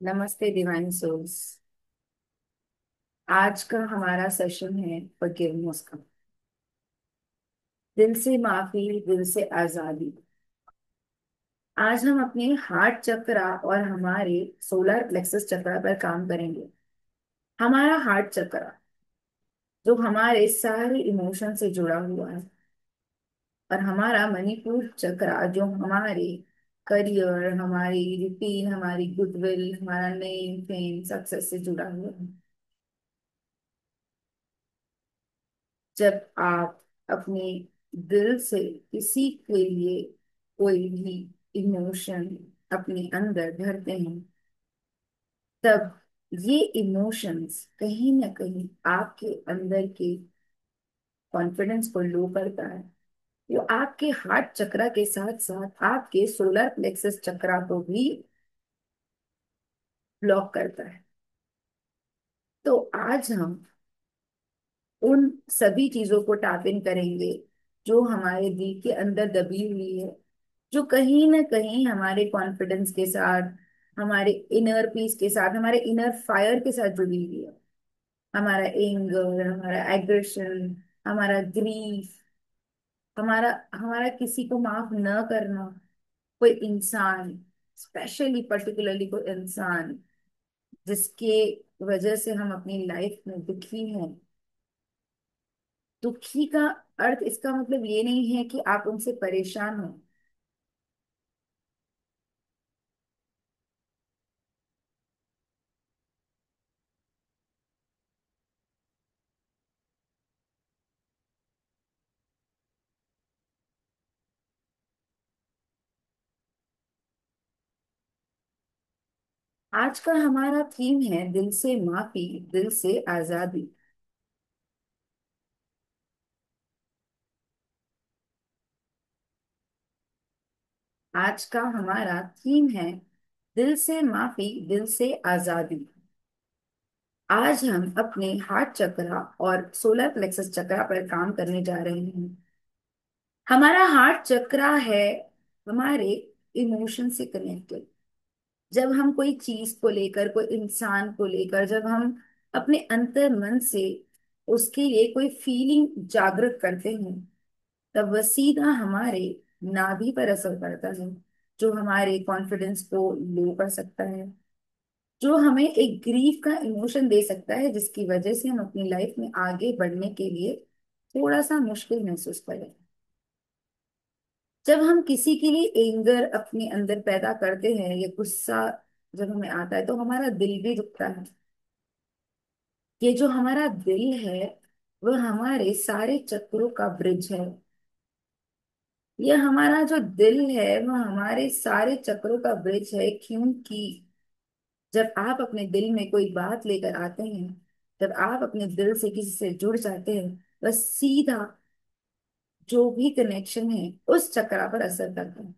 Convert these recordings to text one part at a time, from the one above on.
नमस्ते divine souls. आज का हमारा सेशन है फॉरगिवनेस का। दिल से माफी, दिल से आजादी। आज हम अपने हार्ट चक्रा और हमारे सोलर प्लेक्सस चक्रा पर काम करेंगे। हमारा हार्ट चक्रा जो हमारे सारे इमोशन से जुड़ा हुआ है, और हमारा मणिपुर चक्रा जो हमारे करियर, हमारी रूटीन, हमारी गुडविल, हमारा नेम फेम सक्सेस से जुड़ा हुआ है। जब आप अपने दिल से किसी के लिए कोई भी इमोशन अपने अंदर भरते हैं, तब ये इमोशंस कहीं ना कहीं आपके अंदर के कॉन्फिडेंस को लो करता है। जो आपके हार्ट चक्रा के साथ साथ आपके सोलर प्लेक्सस चक्रा को भी ब्लॉक करता है। तो आज हम उन सभी चीजों को टैप इन करेंगे जो हमारे दिल के अंदर दबी हुई है, जो कहीं ना कहीं हमारे कॉन्फिडेंस के साथ, हमारे इनर पीस के साथ, हमारे इनर फायर के साथ जुड़ी हुई है। हमारा एंगर, हमारा एग्रेशन, हमारा ग्रीफ, हमारा हमारा किसी को माफ न करना, कोई इंसान, स्पेशली पर्टिकुलरली कोई इंसान जिसके वजह से हम अपनी लाइफ में दुखी हैं। दुखी का अर्थ इसका मतलब ये नहीं है कि आप उनसे परेशान हो। आज का हमारा थीम है दिल से माफी, दिल से आजादी। आज का हमारा थीम है दिल से माफी, दिल से आजादी। आज हम अपने हार्ट चक्रा और सोलर प्लेक्सस चक्रा पर काम करने जा रहे हैं। हमारा हार्ट चक्रा है हमारे इमोशन से कनेक्टेड। जब हम कोई चीज को लेकर, कोई इंसान को लेकर, जब हम अपने अंतर मन से उसके लिए कोई फीलिंग जागृत करते हैं, तब वह सीधा हमारे नाभि पर असर करता है, जो हमारे कॉन्फिडेंस को लो कर सकता है, जो हमें एक ग्रीफ का इमोशन दे सकता है, जिसकी वजह से हम अपनी लाइफ में आगे बढ़ने के लिए थोड़ा सा मुश्किल महसूस करें। जब हम किसी के लिए एंगर अपने अंदर पैदा करते हैं या गुस्सा जब हमें आता है, तो हमारा दिल भी दुखता है। ये जो हमारा दिल है, वह हमारे सारे चक्रों का ब्रिज है। ये हमारा जो दिल है वह हमारे सारे चक्रों का ब्रिज है, क्योंकि जब आप अपने दिल में कोई बात लेकर आते हैं, जब आप अपने दिल से किसी से जुड़ जाते हैं, बस सीधा जो भी कनेक्शन है उस चक्रा पर असर करता है।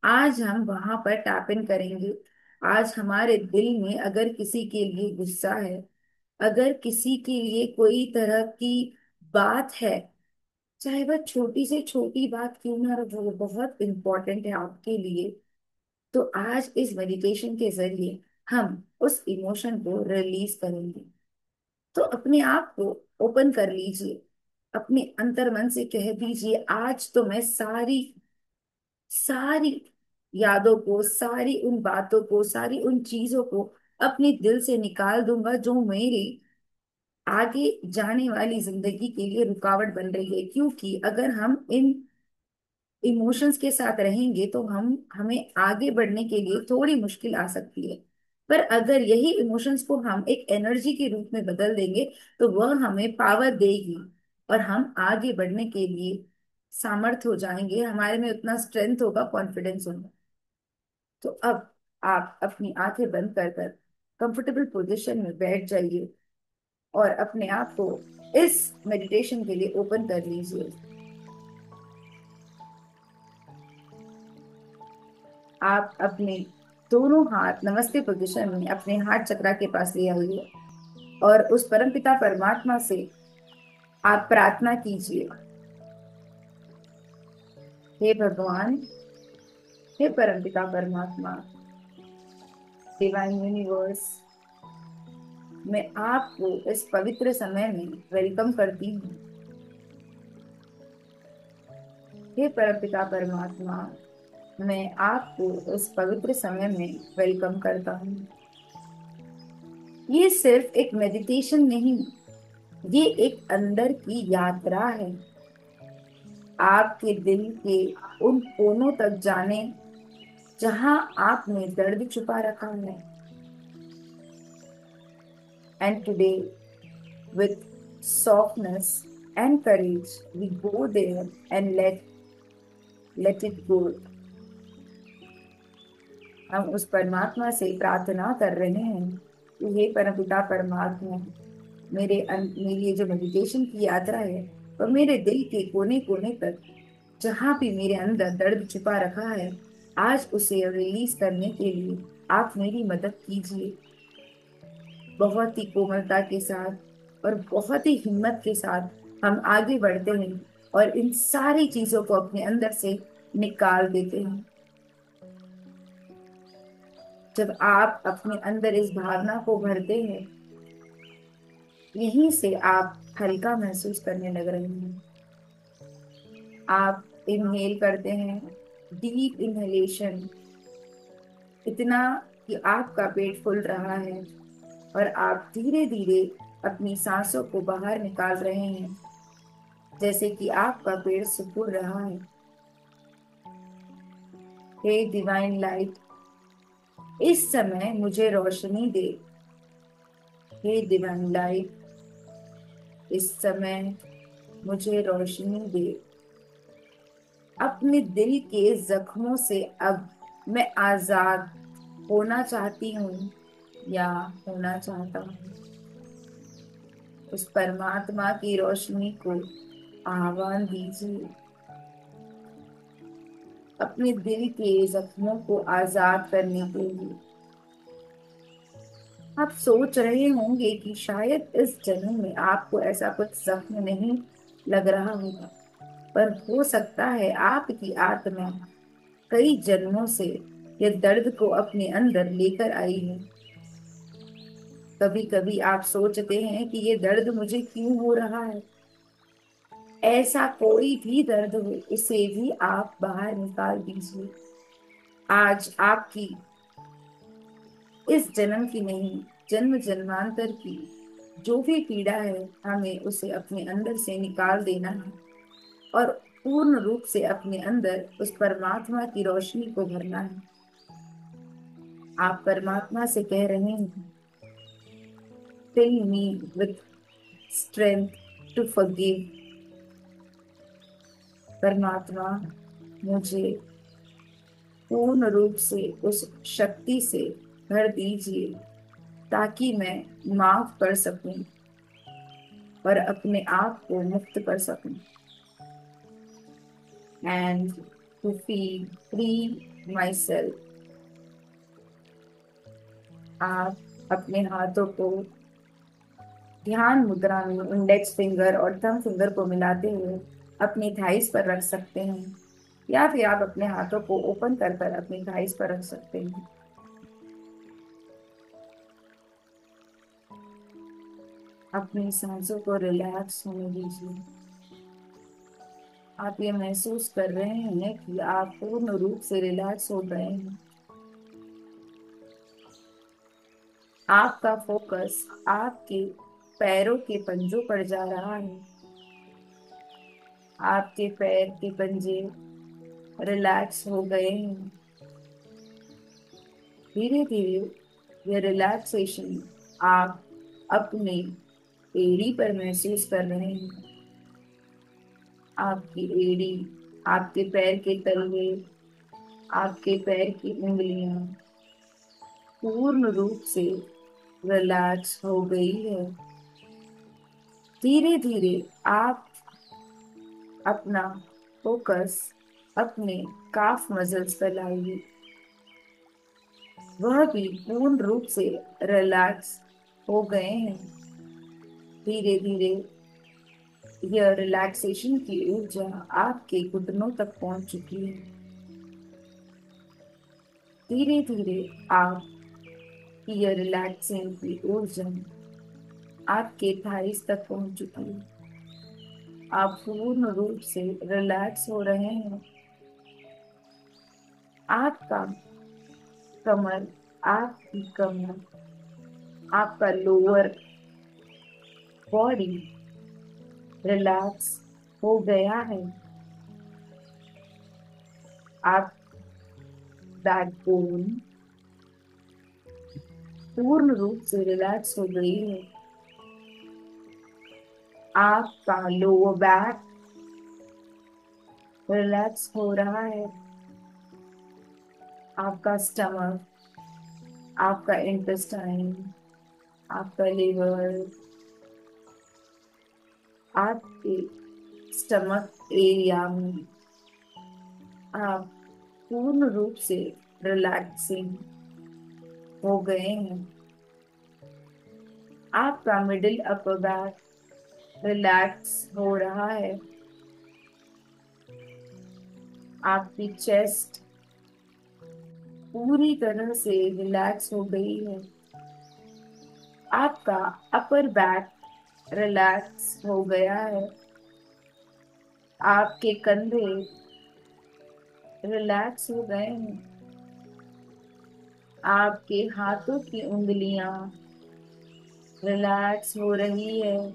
आज हम वहां पर टैप इन करेंगे। आज हमारे दिल में अगर किसी के लिए गुस्सा है, अगर किसी के लिए कोई तरह की बात है, चाहे वह छोटी से छोटी बात क्यों ना रहो, वो बहुत इंपॉर्टेंट है आपके लिए, तो आज इस मेडिटेशन के जरिए हम उस इमोशन को रिलीज करेंगे। तो अपने आप को ओपन कर लीजिए, अपने अंतर मन से कह दीजिए, आज तो मैं सारी सारी यादों को, सारी उन बातों को, सारी उन चीजों को अपने दिल से निकाल दूंगा जो मेरे आगे जाने वाली जिंदगी के लिए रुकावट बन रही है। क्योंकि अगर हम इन इमोशंस के साथ रहेंगे तो हम हमें आगे बढ़ने के लिए थोड़ी मुश्किल आ सकती है। पर अगर यही इमोशंस को हम एक एनर्जी के रूप में बदल देंगे, तो वह हमें पावर देगी और हम आगे बढ़ने के लिए सामर्थ हो जाएंगे, हमारे में उतना स्ट्रेंथ होगा, कॉन्फिडेंस होगा। तो अब आप अपनी आंखें बंद कर कर कंफर्टेबल पोजीशन में बैठ जाइए और अपने आप को इस मेडिटेशन के लिए ओपन कर लीजिए। आप अपने दोनों हाथ नमस्ते पोजीशन में अपने हार्ट चक्रा के पास ले आइए और उस परमपिता परमात्मा से आप प्रार्थना कीजिए। हे भगवान, हे परमपिता परमात्मा, डिवाइन यूनिवर्स, मैं आपको इस पवित्र समय में वेलकम करती हूँ। हे परमपिता परमात्मा, मैं आपको इस पवित्र समय में वेलकम करता हूँ। ये सिर्फ एक मेडिटेशन नहीं, ये एक अंदर की यात्रा है, आपके दिल के उन कोनों तक जाने जहां आपने दर्द छुपा रखा है। And today, with softness and courage, we go there and let it go. हम उस परमात्मा से प्रार्थना कर रहे हैं कि हे परमपिता परमात्मा, मेरी ये जो मेडिटेशन की यात्रा है, और मेरे दिल के कोने कोने तक जहाँ भी मेरे अंदर दर्द छुपा रखा है, आज उसे रिलीज करने के लिए आप मेरी मदद कीजिए। बहुत ही कोमलता के साथ और बहुत ही हिम्मत के साथ हम आगे बढ़ते हैं और इन सारी चीजों को अपने अंदर से निकाल देते हैं। जब आप अपने अंदर इस भावना को भरते हैं, यहीं से आप हल्का महसूस करने लग रहे हैं। आप इनहेल करते हैं, डीप इनहेलेशन, इतना कि आपका पेट फूल रहा है, और आप धीरे धीरे अपनी सांसों को बाहर निकाल रहे हैं, जैसे कि आपका पेट सिकुड़ रहा है। हे डिवाइन लाइट, इस समय मुझे रोशनी दे। हे डिवाइन लाइट, इस समय मुझे रोशनी दे। अपने दिल के जख्मों से अब मैं आजाद होना चाहती हूँ या होना चाहता हूँ। उस परमात्मा की रोशनी को आह्वान दीजिए। अपने दिल के जख्मों को आजाद करने के लिए आप सोच रहे होंगे कि शायद इस जन्म में आपको ऐसा कुछ जख्म नहीं लग रहा होगा, पर हो सकता है आपकी आत्मा कई जन्मों से ये दर्द को अपने अंदर लेकर आई है। कभी कभी आप सोचते हैं कि ये दर्द मुझे क्यों हो रहा है। ऐसा कोई भी दर्द हो, उसे भी आप बाहर निकाल दीजिए। आज आपकी इस जन्म की नहीं, जन्म जन्मांतर की जो भी पीड़ा है, हमें उसे अपने अंदर से निकाल देना है और पूर्ण रूप से अपने अंदर उस परमात्मा की रोशनी को भरना है। आप परमात्मा से कह रहे हैं, fill me with strength to forgive। परमात्मा, मुझे पूर्ण रूप से उस शक्ति से भर दीजिए ताकि मैं माफ कर सकूं और अपने आप को मुक्त कर सकूं। And to feel free myself. आप अपने हाथों को ध्यान मुद्रा में इंडेक्स फिंगर और थंब फिंगर को मिलाते हुए अपनी थाइस पर रख सकते हैं, या फिर आप अपने हाथों को ओपन कर कर अपनी थाइस पर रख सकते हैं। अपनी सांसों को रिलैक्स होने दीजिए। आप ये महसूस कर रहे हैं कि आप पूर्ण रूप से रिलैक्स हो गए हैं। आपका फोकस आपके पैरों के पंजों पर जा रहा है। आपके पैर के पंजे रिलैक्स हो गए हैं। धीरे धीरे ये रिलैक्सेशन आप अपने एड़ी पर महसूस कर रहे हैं। आपकी एड़ी, आपके पैर के तलवे, आपके पैर की उंगलियां पूर्ण रूप से रिलैक्स हो गई है। धीरे धीरे आप अपना फोकस अपने काफ मसल्स पर लाइए। वह भी पूर्ण रूप से रिलैक्स हो गए हैं। धीरे धीरे यह रिलैक्सेशन की ऊर्जा आपके घुटनों तक पहुंच चुकी है। धीरे धीरे आप कि यह रिलैक्सिंग की ऊर्जा आपके थाइस तक पहुंच चुकी है। आप पूर्ण रूप से रिलैक्स हो रहे हैं। आपका कमर, आपकी कमर, आपका लोअर बॉडी रिलैक्स हो गया है। आप बैकबोन पूर्ण रूप से रिलैक्स हो गई है। आपका लोअर बैक रिलैक्स हो रहा है। आपका स्टमक, आपका इंटेस्टाइन, आपका लिवर, आपके स्टमक एरिया में आप पूर्ण रूप से रिलैक्सिंग हो गए हैं। आपका मिडिल अपर बैक रिलैक्स हो रहा है। आपकी चेस्ट पूरी तरह से रिलैक्स हो गई है। आपका अपर बैक रिलैक्स हो गया है। आपके कंधे रिलैक्स हो गए हैं। आपके हाथों की उंगलियां रिलैक्स हो रही है।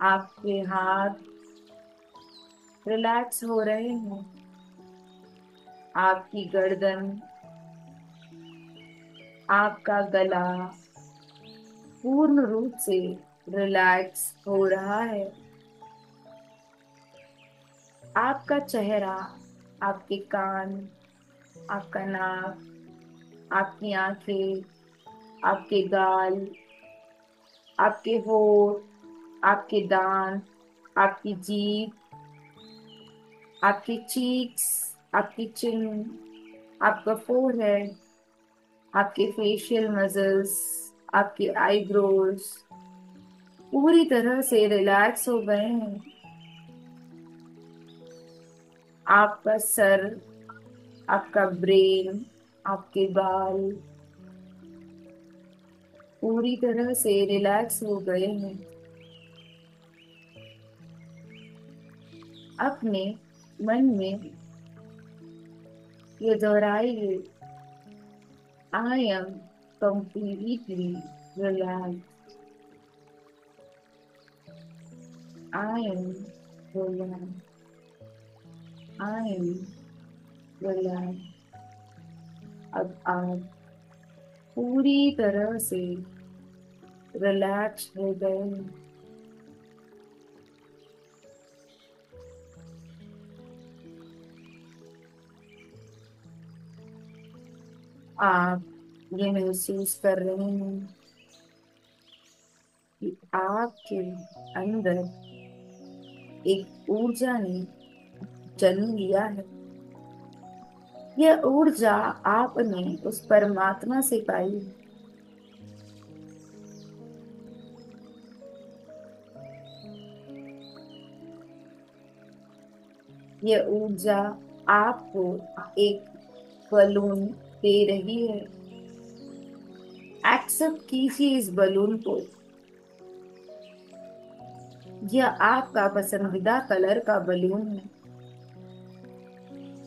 आपके हाथ रिलैक्स हो रहे हैं। आपकी गर्दन, आपका गला पूर्ण रूप से रिलैक्स हो रहा है। आपका चेहरा, आपके कान, आपका नाक, आपकी आंखें, आपके गाल, आपके होठ, आपके दांत, आपकी जीभ, आपकी चीक्स, आपकी चिन, आपका फोरहेड, आपके फेशियल मसल्स, आपके आईब्रोज पूरी तरह से रिलैक्स हो गए हैं। आपका सर, आपका ब्रेन, आपके बाल पूरी तरह से रिलैक्स हो गए हैं। अपने मन में ये दोहराइए, I am completely relax, I am relax, I am relax. अब आप पूरी तरह से रिलैक्स हो गए हैं। आप ये महसूस कर रहे हैं कि आपके अंदर एक ऊर्जा ने जन्म लिया है। यह ऊर्जा आपने उस परमात्मा से पाई है। यह ऊर्जा आपको एक बलून दे रही है। एक्सेप्ट कीजिए इस बलून को। यह आपका पसंदीदा कलर का बलून है।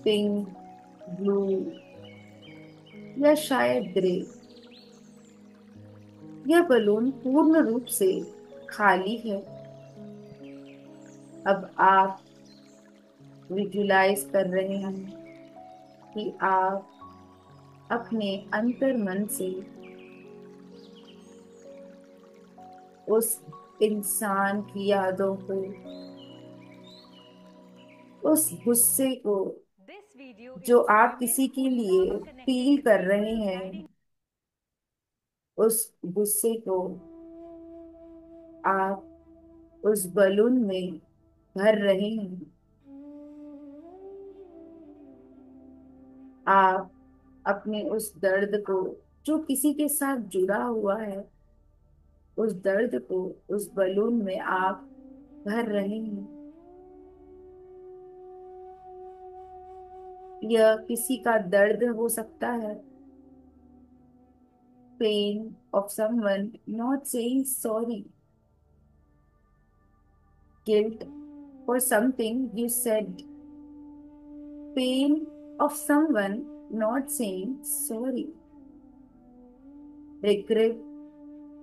पिंक, ब्लू या शायद ग्रे। यह बलून पूर्ण रूप से खाली है। अब आप विजुलाइज कर रहे हैं कि आप अपने अंतर मन से उस इंसान की यादों को, उस गुस्से को This video is जो आप presented किसी के on लिए Love फील Connected. कर रहे Guiding हैं, उस गुस्से को आप उस बलून में भर रहे हैं। आप अपने उस दर्द को जो किसी के साथ जुड़ा हुआ है, उस दर्द को उस बलून में आप भर रहे हैं। यह किसी का दर्द हो सकता है, pain of someone not saying sorry, guilt for something you said, pain of someone not saying sorry, regret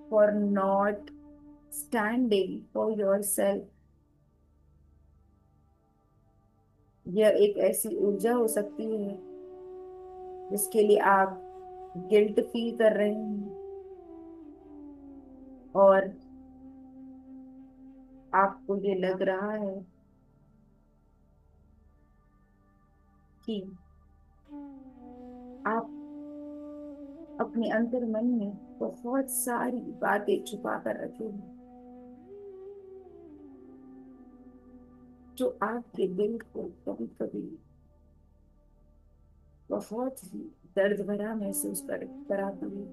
for not standing for yourself. यह एक ऐसी ऊर्जा हो सकती है जिसके लिए आप गिल्ट फील कर रहे हैं और आपको ये लग रहा है कि आप अपने अंतर मन में बहुत सारी बातें छुपा कर रखे हैं जो आपके दिल को कभी कभी बहुत ही दर्द भरा महसूस कराती है।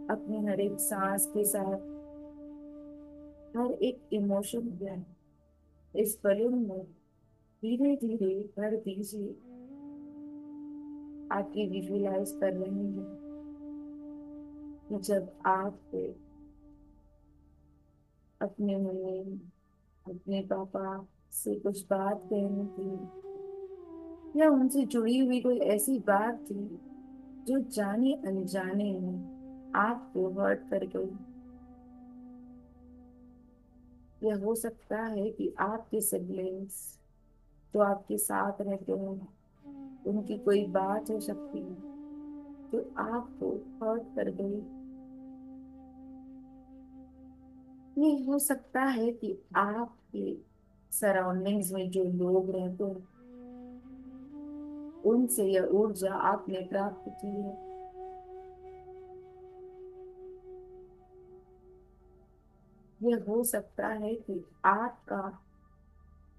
अपनी हर एक सांस के साथ हर एक इमोशन को इस बलून में धीरे धीरे भर दीजिए। आपकी विजुअलाइज कर रहे हैं कि जब आप अपने मम्मी अपने पापा से कुछ बात कहनी थी या उनसे जुड़ी हुई कोई ऐसी बात थी जो जाने अनजाने में आपको हर्ट कर गई। यह हो सकता है कि आपके सिबलिंग्स जो आपके साथ रहते हैं उनकी कोई बात हो सकती है जो आपको हर्ट कर गई। ये हो सकता है कि आपके सराउंडिंग्स में जो लोग रहते हैं उनसे यह ऊर्जा आपने प्राप्त की है। यह हो सकता है कि आपका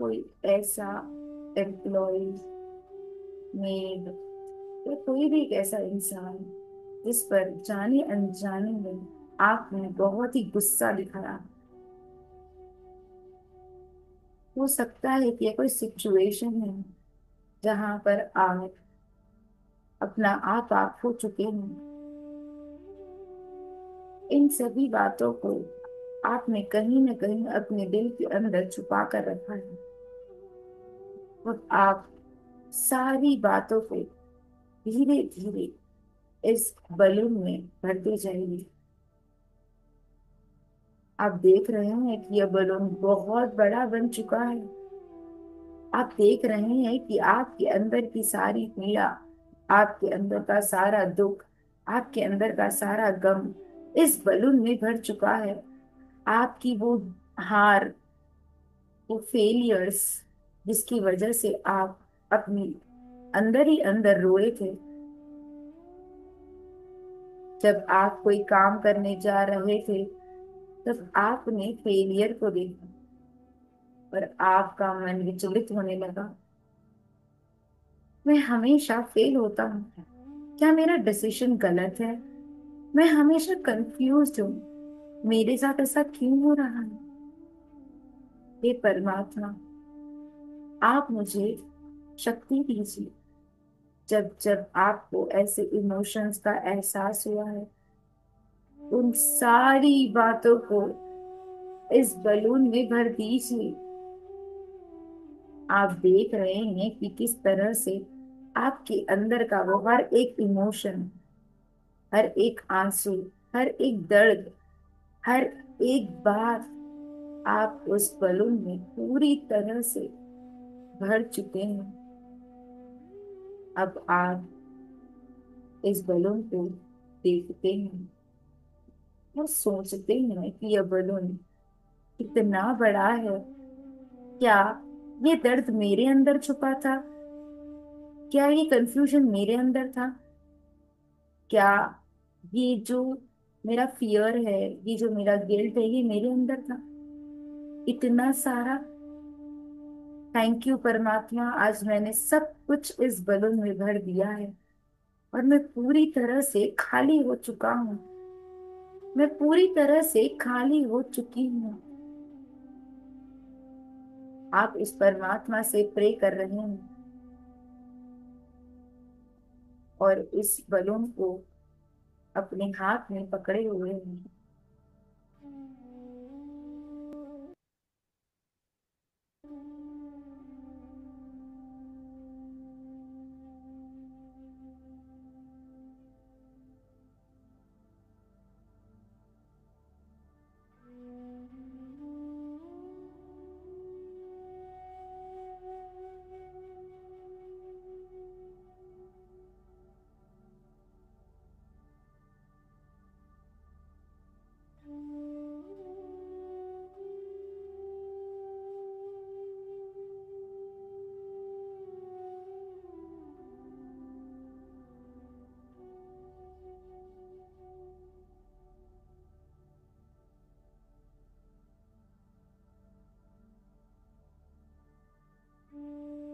कोई ऐसा एम्प्लॉय मेड या कोई भी एक ऐसा इंसान जिस पर जाने अनजाने में आपने बहुत ही गुस्सा दिखाया। हो सकता है कि यह कोई सिचुएशन है जहां पर आप अपना आप खो चुके हैं। इन सभी बातों को आपने कहीं न कहीं अपने दिल के अंदर छुपा कर रखा है और आप सारी बातों को धीरे धीरे इस बलून में भरते जाइए। आप देख रहे हैं कि यह बलून बहुत बड़ा बन चुका है। आप देख रहे हैं कि आपके अंदर की सारी पीड़ा, आपके अंदर का सारा दुख, आपके अंदर का सारा गम इस बलून में भर चुका है। आपकी वो हार, वो फेलियर्स जिसकी वजह से आप अपनी अंदर ही अंदर रोए थे, जब आप कोई काम करने जा रहे थे तब आपने फेलियर को देखा और आपका मन विचलित होने लगा। मैं हमेशा फेल होता हूँ, क्या मेरा डिसीजन गलत है? मैं हमेशा कंफ्यूज हूँ, मेरे साथ ऐसा क्यों हो रहा है? हे परमात्मा, आप मुझे शक्ति दीजिए। जब जब आपको ऐसे इमोशंस का एहसास हुआ है उन सारी बातों को इस बलून में भर दीजिए। आप देख रहे हैं कि किस तरह से आपके अंदर का वो हर एक इमोशन, हर एक आंसू, हर एक दर्द, हर एक बात आप उस बलून में पूरी तरह से भर चुके हैं। अब आप इस बलून को देखते हैं और सोचते हैं कि यह बलून कितना बड़ा है। क्या ये दर्द मेरे अंदर छुपा था? क्या ये कंफ्यूजन मेरे अंदर था? क्या ये जो मेरा फियर है, ये जो मेरा गिल्ट है, ये मेरे अंदर था? इतना सारा थैंक यू परमात्मा, आज मैंने सब कुछ इस बलून में भर दिया है और मैं पूरी तरह से खाली हो चुका हूँ। मैं पूरी तरह से खाली हो चुकी हूँ। आप इस परमात्मा से प्रे कर रहे हैं और इस बलून को अपने हाथ में पकड़े हुए हैं।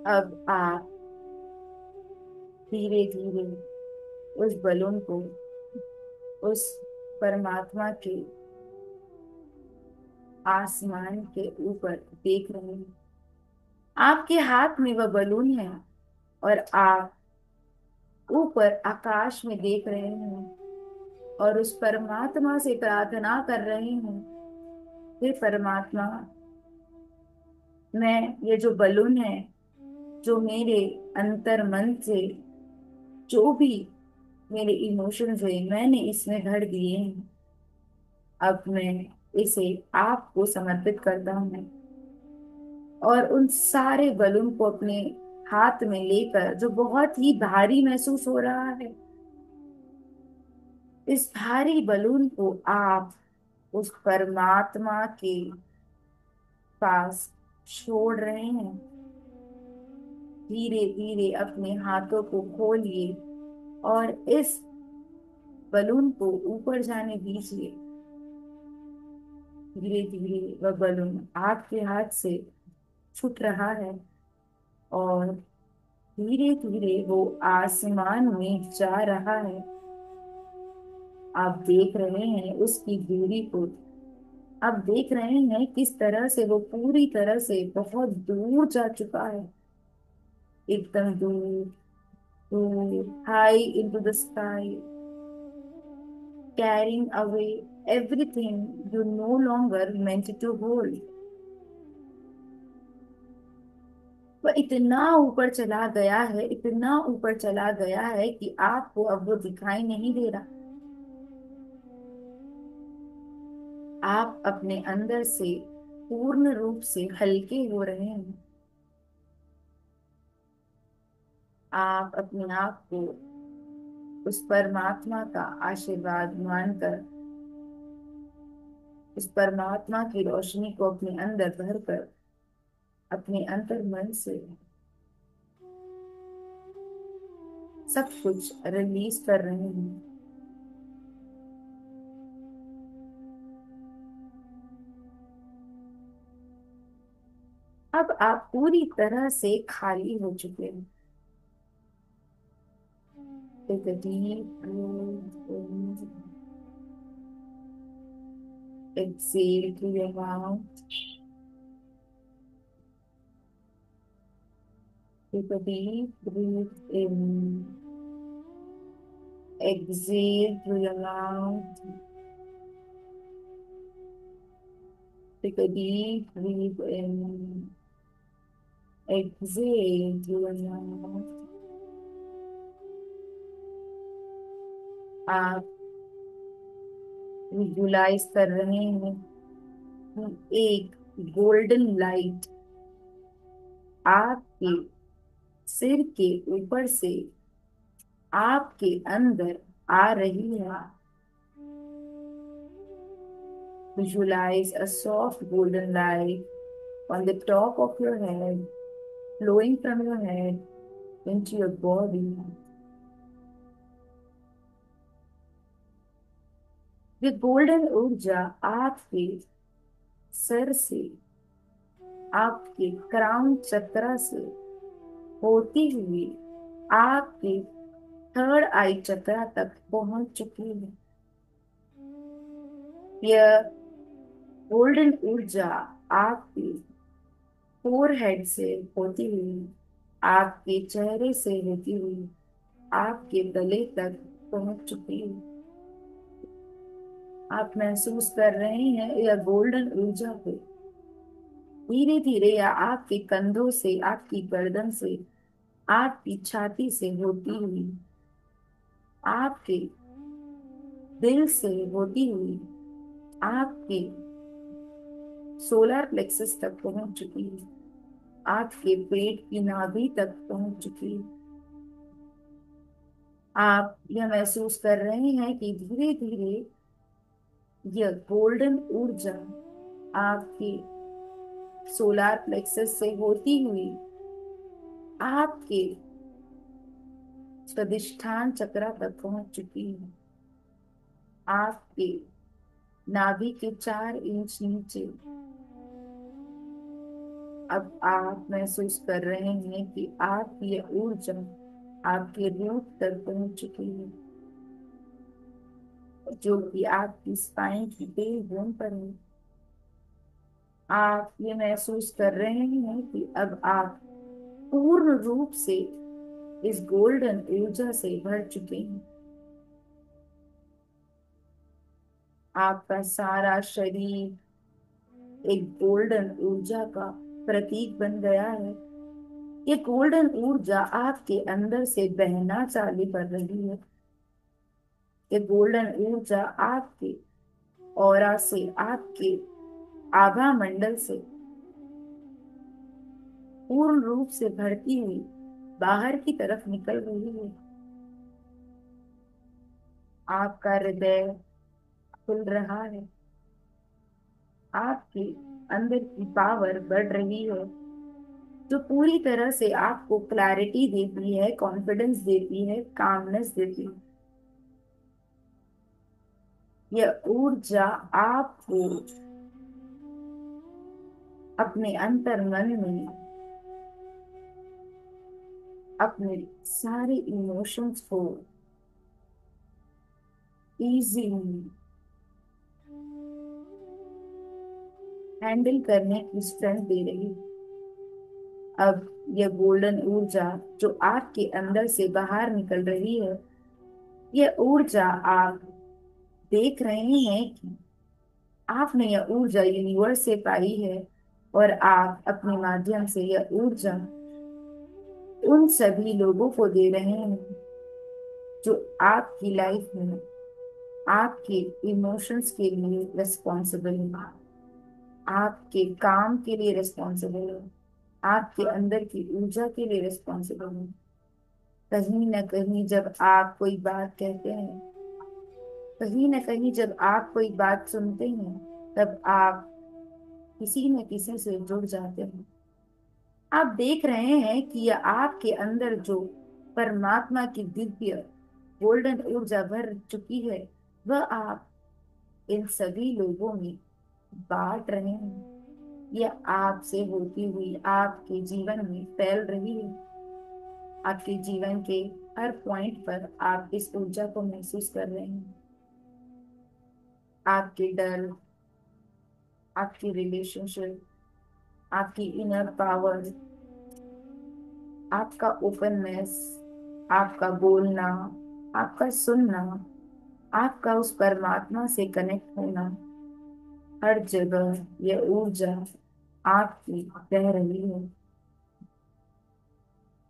अब आप धीरे धीरे उस बलून को उस परमात्मा के आसमान के ऊपर देख रहे हैं। आपके हाथ में वह बलून है और आप ऊपर आकाश में देख रहे हैं और उस परमात्मा से प्रार्थना कर रहे हैं, हे परमात्मा, मैं ये जो बलून है, जो मेरे अंतर मन से जो भी मेरे इमोशंस है मैंने इसमें भर दिए हैं, अब मैं इसे आपको समर्पित करता हूँ। और उन सारे बलून को अपने हाथ में लेकर, जो बहुत ही भारी महसूस हो रहा है, इस भारी बलून को आप उस परमात्मा के पास छोड़ रहे हैं। धीरे धीरे अपने हाथों को खोलिए और इस बलून को ऊपर जाने दीजिए। धीरे धीरे वह बलून आपके हाथ से छूट रहा है और धीरे धीरे वो आसमान में जा रहा है। आप देख रहे हैं उसकी दूरी को। आप देख रहे हैं किस तरह से वो पूरी तरह से बहुत दूर जा चुका है, एकदम दूर, दूर, high into the sky, carrying away everything you no longer meant to hold। वह इतना ऊपर चला गया है, इतना ऊपर चला गया है कि आपको अब वो दिखाई नहीं दे रहा। आप अपने अंदर से पूर्ण रूप से हल्के हो रहे हैं। आप अपने आप को उस परमात्मा का आशीर्वाद मानकर, उस परमात्मा की रोशनी को अपने अंदर भरकर, अपने अंतर मन से सब कुछ रिलीज कर रहे हैं। अब आप पूरी तरह से खाली हो चुके हैं। Take a deep breath in, exhale through your mouth. Take a deep breath in, exhale through your mouth. Take a deep breath in, exhale through your mouth. आप विजुलाइज कर रहे हैं कि एक गोल्डन लाइट आपके सिर के ऊपर से आपके अंदर आ रही है। Visualize a soft golden light on the top of your head, flowing from your head into your body. ये गोल्डन ऊर्जा आपके सर से, आपके क्राउन चक्र से होती हुई आपके थर्ड आई चक्र तक पहुंच चुकी है। यह गोल्डन ऊर्जा आपके फोरहेड से होती हुई, आपके चेहरे से होती हुई आपके गले तक पहुंच चुकी है। आप महसूस कर रहे हैं या गोल्डन ऊर्जा को धीरे धीरे या आपके कंधों से, आपकी गर्दन से, आपकी छाती से होती हुई, आपके दिल से होती हुई, आपके सोलर प्लेक्सस तक पहुंच चुकी है, आपके पेट की नाभि तक पहुंच चुकी है। आप यह महसूस कर रहे हैं कि धीरे धीरे यह गोल्डन ऊर्जा आपके सोलर प्लेक्सस से होती हुई आपके स्वादिष्ठान चक्र तक पहुंच चुकी है। आपके नाभि के 4 इंच नीचे अब आप महसूस कर रहे हैं कि आप ये ऊर्जा आपके रूट तक पहुंच चुकी है, जो कि आपकी स्पाइन की टेल बोन पर है। आप ये महसूस कर रहे हैं कि अब आप पूर्ण रूप से इस गोल्डन ऊर्जा से भर चुके हैं। आपका सारा शरीर एक गोल्डन ऊर्जा का प्रतीक बन गया है। ये गोल्डन ऊर्जा आपके अंदर से बहना चालू कर रही है। ये गोल्डन ऊर्जा आपके ऑरा से, आपके आभा मंडल से पूर्ण रूप से भरती हुई बाहर की तरफ निकल रही है। आपका हृदय खुल रहा है, आपके अंदर की पावर बढ़ रही है, जो पूरी तरह से आपको क्लैरिटी देती है, कॉन्फिडेंस देती है, कामनेस देती है। यह ऊर्जा आपको अपने अंतर मन में अपने सारे इमोशंस को इजीली हैंडल करने की स्ट्रेंथ दे रही है। अब यह गोल्डन ऊर्जा जो आपके अंदर से बाहर निकल रही है, यह ऊर्जा आप देख रहे हैं कि आपने यह ऊर्जा यूनिवर्स से पाई है, और आप अपने माध्यम से यह ऊर्जा उन सभी लोगों को दे रहे हैं जो आपकी लाइफ में आपके इमोशंस के लिए रिस्पॉन्सिबल है, आपके काम के लिए रिस्पॉन्सिबल है, आपके अंदर की ऊर्जा के लिए रिस्पॉन्सिबल है। कहीं ना कहीं जब आप कोई बात कहते हैं, कहीं ना कहीं जब आप कोई बात सुनते हैं, तब आप किसी न किसी से जुड़ जाते हैं। आप देख रहे हैं कि यह आपके अंदर जो परमात्मा की दिव्य गोल्डन ऊर्जा भर चुकी है, वह आप इन सभी लोगों में बांट रहे हैं। यह आपसे होती हुई आपके जीवन में फैल रही है। आपके जीवन के हर पॉइंट पर आप इस ऊर्जा को महसूस कर रहे हैं। आपके डर, आपकी रिलेशनशिप, आपकी इनर पावर, आपका ओपननेस, आपका बोलना, आपका सुनना, आपका उस परमात्मा से कनेक्ट होना, हर जगह यह ऊर्जा आपकी कह रही है।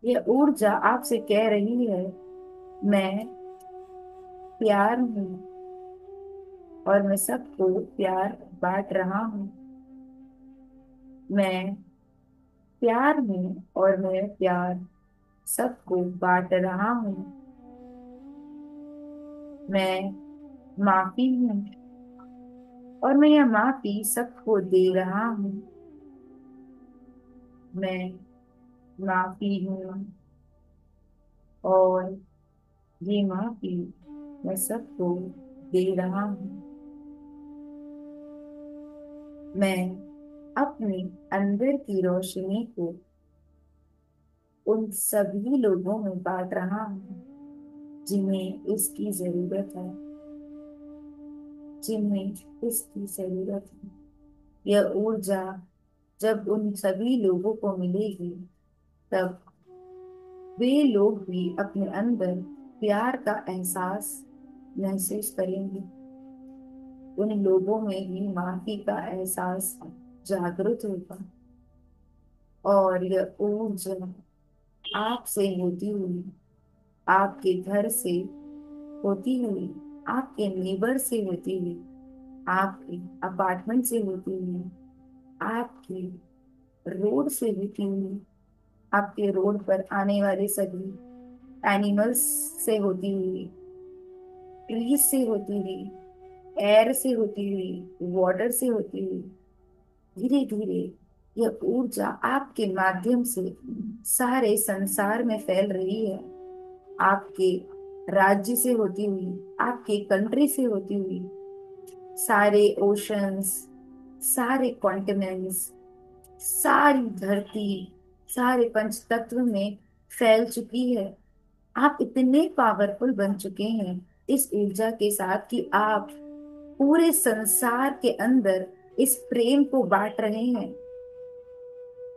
यह ऊर्जा आपसे कह रही है, मैं प्यार हूँ और मैं सबको प्यार बांट रहा हूँ। मैं प्यार हूँ और मैं प्यार सबको बांट रहा हूँ। मैं माफी हूँ और मैं यह माफी सबको दे रहा हूँ। मैं माफी हूँ और ये माफी मैं सबको दे रहा हूँ। मैं अपने अंदर की रोशनी को उन सभी लोगों में बांट रहा हूँ जिन्हें इसकी जरूरत है, जिन्हें इसकी जरूरत है। यह ऊर्जा जब उन सभी लोगों को मिलेगी, तब वे लोग भी अपने अंदर प्यार का एहसास महसूस करेंगे। उन लोगों में ही माफी का एहसास जागृत होगा। और यह ऊर्जा आपसे होती हुई, आपके घर से होती हुई, आपके नेबर से होती हुई, आपके अपार्टमेंट से होती हुई, आपके रोड से होती हुई, आपके रोड पर आने वाले सभी एनिमल्स से होती हुई, ट्रीज से होती हुई, एयर से होती हुई, वाटर से होती हुई, धीरे धीरे यह ऊर्जा आपके माध्यम से सारे संसार में फैल रही है। आपके राज्य से होती हुई, आपके कंट्री से होती हुई, सारे ओशंस, सारे कॉन्टिनेंट्स, सारी धरती, सारे पंच तत्व में फैल चुकी है। आप इतने पावरफुल बन चुके हैं इस ऊर्जा के साथ कि आप पूरे संसार के अंदर इस प्रेम को बांट रहे हैं।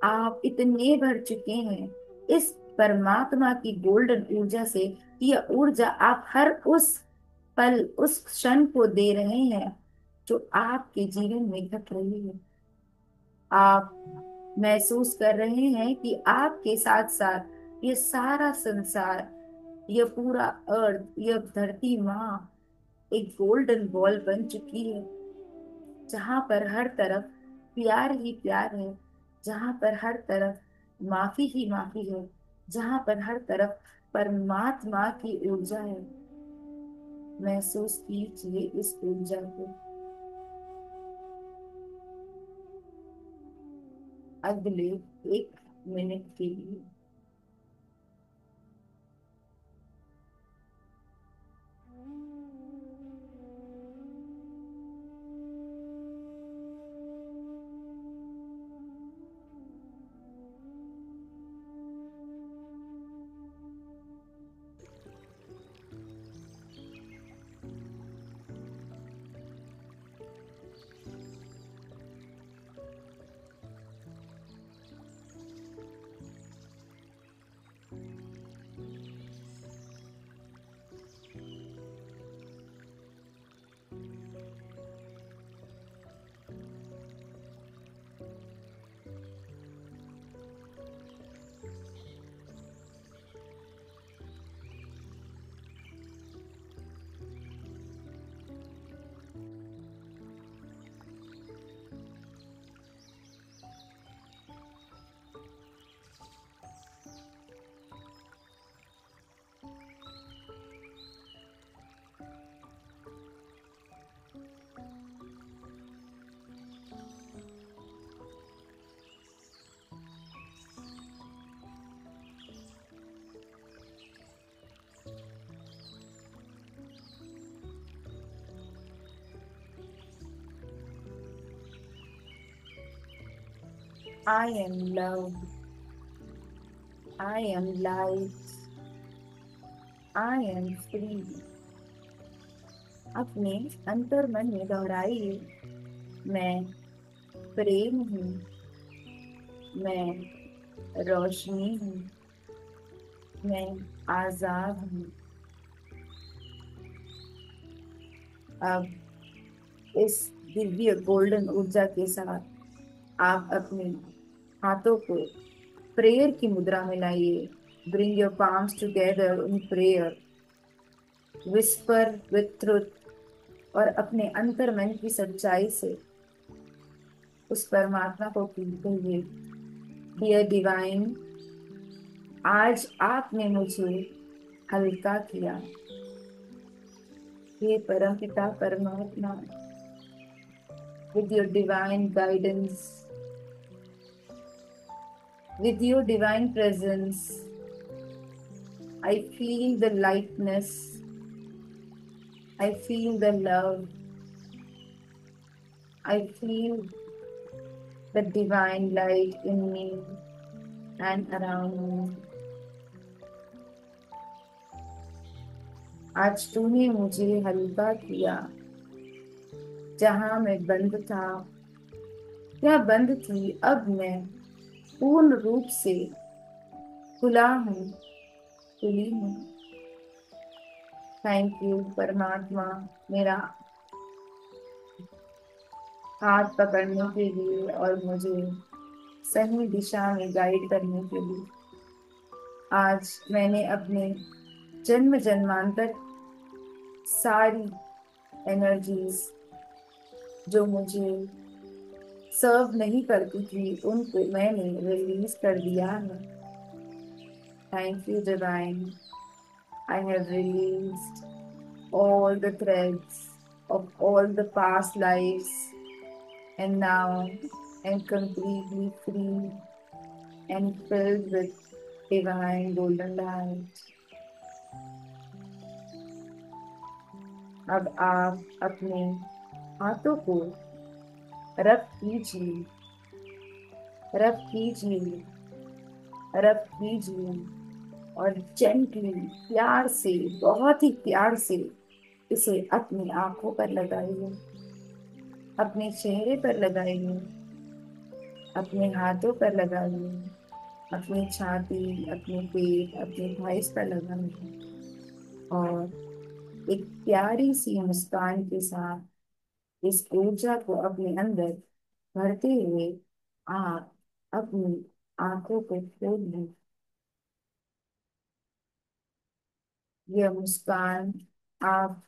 आप इतने भर चुके हैं इस परमात्मा की गोल्डन ऊर्जा से कि यह ऊर्जा आप हर उस पल, उस क्षण को दे रहे हैं जो आपके जीवन में घट रही है। आप महसूस कर रहे हैं कि आपके साथ साथ ये सारा संसार, यह पूरा अर्थ, यह धरती माँ एक गोल्डन बॉल बन चुकी है, जहां पर हर तरफ प्यार ही प्यार है, जहां पर हर तरफ माफी ही माफी है, जहां पर हर तरफ परमात्मा की ऊर्जा है। महसूस कीजिए इस ऊर्जा को। अगले 1 मिनट के लिए I am love, I am light, I am free। अपने अंतर मन में दोहराइए, मैं प्रेम हूँ, मैं रोशनी हूँ, मैं आजाद हूँ। अब इस दिव्य गोल्डन ऊर्जा के साथ आप अपने हाथों को प्रेयर की मुद्रा में लाइए। Bring your palms together in prayer, whisper with truth, और अपने अंतर मन की सच्चाई से उस परमात्मा को कहिए, डियर डिवाइन, आज आपने मुझे हल्का किया। हे परम पिता परमात्मा, with your divine guidance, with your divine presence, I feel the lightness, I feel the love, I feel the divine light in me and around me। आज तूने मुझे हल्का किया। जहां मैं बंद था या बंद थी, अब मैं पूर्ण रूप से खुला हूँ, खुली हूँ। थैंक यू परमात्मा, मेरा हाथ पकड़ने के लिए और मुझे सही दिशा में गाइड करने के लिए। आज मैंने अपने जन्म जन्मांतर सारी एनर्जीज जो मुझे सर्व नहीं करती थी उनको मैंने रिलीज कर दिया है। Thank you divine. I have released all the threads of all the past lives, and now am completely free and filled with divine golden light. अब आप अपने हाथों को रब कीजिए, रब कीजिए, रब कीजिए, और जेंटली, प्यार से, बहुत ही प्यार से इसे अपनी आंखों पर लगाइए, अपने चेहरे पर लगाइए, अपने हाथों पर लगाइए, अपनी छाती, अपने पेट, अपने थाइस पर लगाइए, और एक प्यारी सी मुस्कान के साथ इस ऊर्जा को अपने अंदर भरते हुए आप अपनी आंखों को खोल लें। यह मुस्कान आप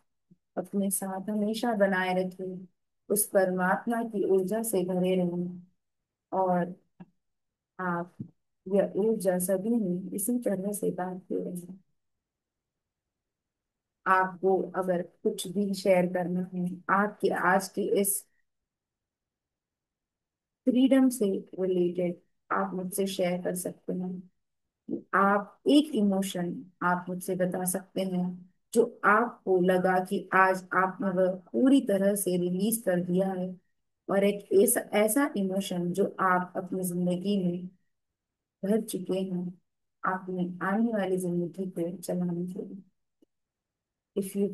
अपने साथ हमेशा बनाए रखें, उस परमात्मा की ऊर्जा से भरे रहें, और आप यह ऊर्जा सभी में इसी तरह से बांटते रहें। आपको अगर कुछ भी शेयर करना है आपके आज के इस फ्रीडम से रिलेटेड, आप मुझसे शेयर कर सकते हैं। आप एक इमोशन आप मुझसे बता सकते हैं जो आपको लगा कि आज आपने वह पूरी तरह से रिलीज कर दिया है, और एक ऐसा ऐसा इमोशन जो आप अपनी जिंदगी में भर चुके हैं अपनी आने वाली जिंदगी को चलाने के लिए। If you